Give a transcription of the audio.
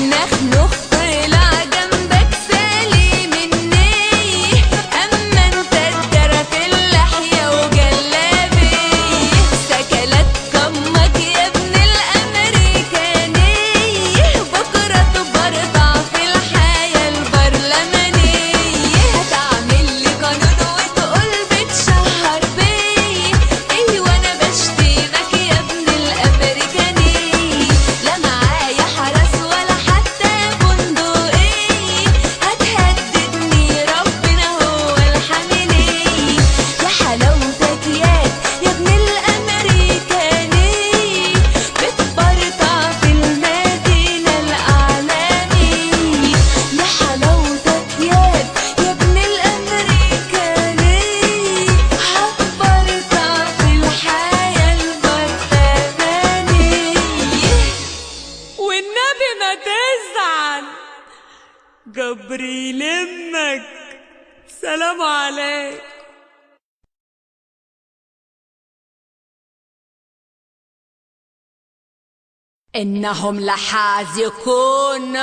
نخنخ طلع جنبك سليم النية، أما انت الدرى في اللحية وجلابية، سكلت كمك يا ابن الأمريكانية، بكرة تبرطع في الحياة البرلمانية، هتعمل لي قانون وتقول بتشهر بيا، ايوه انا بشتمك يا ابن الأمريكانية، لا معايا حرس ولا حتى بندقية، هتهددني ربنا هو الحاملية، يا حلاوتك يا ابن الأمريكانية، بتبرطع في المدينة الإعلامية، يا حلاوتك يا ابن الأمريكانية، هتبرطع في الحياة البرلمانية. والنبي ما تزعل، جبري يلمك، سلام عليك. إنهم لحاذقون